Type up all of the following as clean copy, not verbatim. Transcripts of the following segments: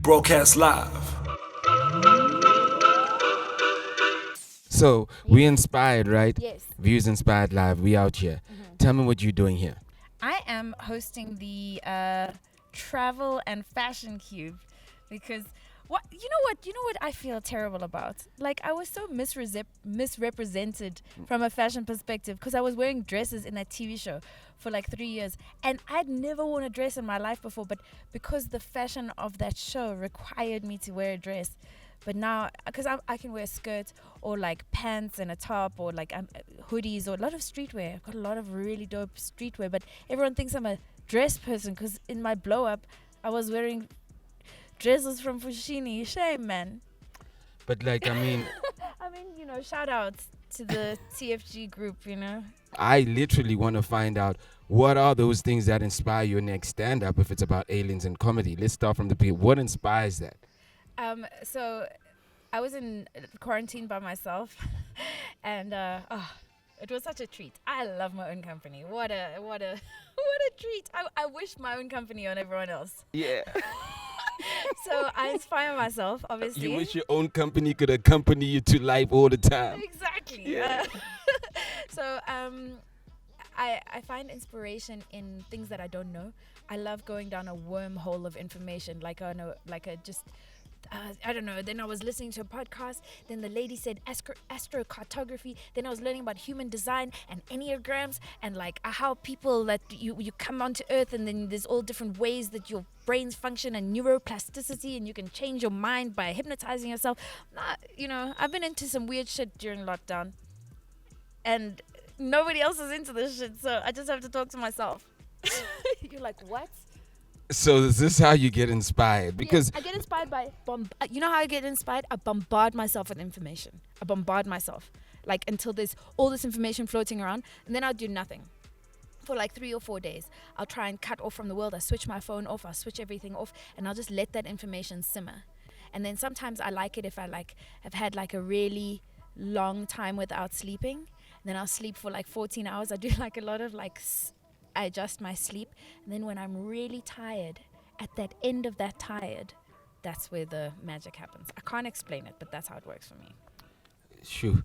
Broadcast live. So we inspired, right? Yes. Vuse Inspired Live. We out here. Tell me what you're doing here. I am hosting the Travel and Fashion Cube because you know what I feel terrible about? Like, I was so misrepresented from a fashion perspective because I was wearing dresses in that TV show for like 3 years, and I'd never worn a dress in my life before, but because the fashion of that show required me to wear a dress. But now, because I can wear skirts or like pants and a top or like hoodies or a lot of streetwear. I've got a lot of really dope streetwear, but everyone thinks I'm a dress person because in my blow up, I was wearing dresses from Fushini. Shame, man. But like, I mean, Shout outs to the TFG group, I literally want to find out what are those things that inspire your next stand-up if it's about aliens and comedy. Let's start from the beginning. What inspires that? So I was in quarantine by myself, and it was such a treat. I love my own company. What a what a treat. I wish my own company on everyone else. Yeah. So I inspire myself, obviously. You wish your own company could accompany you to life all the time. Exactly. Yeah. So I find inspiration in things that I don't know. I love going down a wormhole of information, I don't know. Then I was listening to a podcast. Then the lady said astrocartography. Then I was learning about human design and enneagrams and like how people that you come onto Earth, and then there's all different ways that your brains function and neuroplasticity, and you can change your mind by hypnotizing yourself. I've been into some weird shit during lockdown, and nobody else is into this shit, so I just have to talk to myself. You're like, what? So is this how you get inspired? Because I get inspired by you know how I get inspired? I bombard myself with information. I bombard myself like until there's all this information floating around, and then I'll do nothing for like 3 or 4 days. I'll try and cut off from the world. I switch my phone off. I'll switch everything off, and I'll just let that information simmer. And then sometimes I like it if I like have had like a really long time without sleeping. Then I'll sleep for like 14 hours. I do like a lot of I adjust my sleep, and then when I'm really tired, at that end of that tired, that's where the magic happens. I can't explain it, but that's how it works for me. Sure.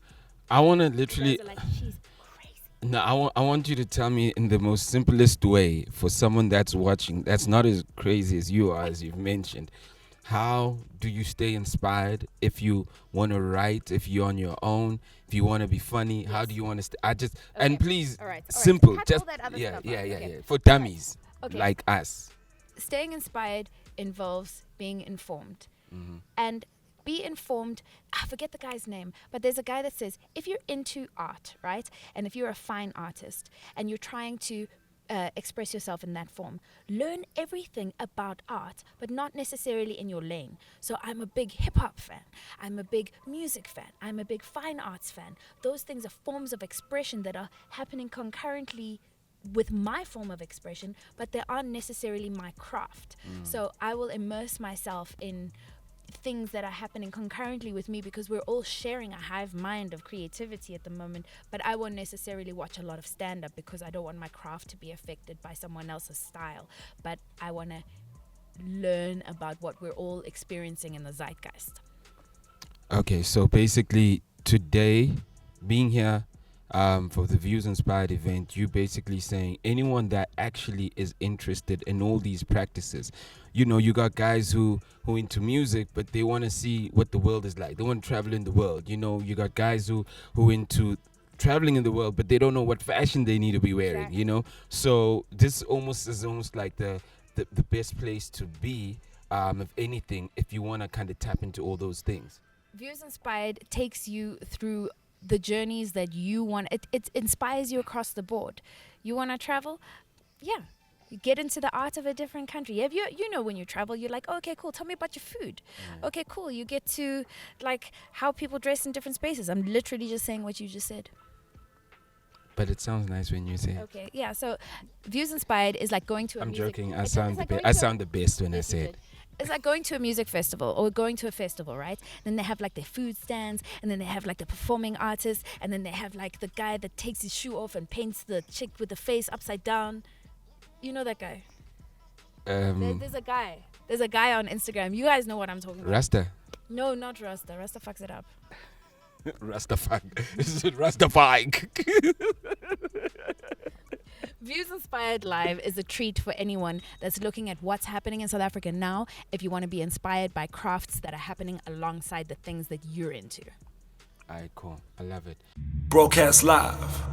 I want to literally. You guys are like, she's crazy. No, I want you to tell me in the most simplest way for someone that's watching, that's not as crazy as you are, as you've mentioned. How do you stay inspired if you want to write, if you're on your own, if you want to be funny? Yes. How do you want to Okay. And please, all right. simple. Cut Just all that other yeah, stuff yeah, out. yeah, Okay. yeah. For dummies Okay. like us. Staying inspired involves being informed. Mm-hmm. And be informed. I forget the guy's name, but there's a guy that says, if you're into art, right? And if you're a fine artist and you're trying to express yourself in that form, learn everything about art, but not necessarily in your lane. So I'm a big hip-hop fan, I'm a big music fan, I'm a big fine arts fan. Those things are forms of expression that are happening concurrently with my form of expression, but they aren't necessarily my craft. So I will immerse myself in things that are happening concurrently with me, because we're all sharing a hive mind of creativity at the moment. But I won't necessarily watch a lot of stand-up because I don't want my craft to be affected by someone else's style, but I want to learn about what we're all experiencing in the zeitgeist. Okay, so basically today, being here for the Vuse Inspired event, you basically saying anyone that actually is interested in all these practices. You got guys who into music, but they want to see what the world is like. They want to travel in the world. You got guys who into traveling in the world, but they don't know what fashion they need to be wearing. Exactly. So this is almost like the best place to be, if anything, if you want to kind of tap into all those things. Vuse Inspired takes you through the journeys that you want. It inspires you across the board. You want to travel? Yeah. You get into the art of a different country. When you travel, you're like, okay, cool, tell me about your food. Okay, cool. You get to like how people dress in different spaces. I'm literally just saying what you just said. But it sounds nice when you say it. Okay, yeah. So Vuse Inspired is like going to a I'm music. joking. It's like I sound the best when I Yes, say you it. did. It's like going to a music festival or going to a festival, right? Then they have like their food stands, and then they have like the performing artists, and then they have like the guy that takes his shoe off and paints the chick with the face upside down. You know that guy? There's a guy. There's a guy on Instagram. You guys know what I'm talking about. Rasta. No, not Rasta. Rasta fucks it up. Rastafari. This is Rastafari. Vuse Inspired Live is a treat for anyone that's looking at what's happening in South Africa now, if you want to be inspired by crafts that are happening alongside the things that you're into. Alright, cool. I love it. Broadcast live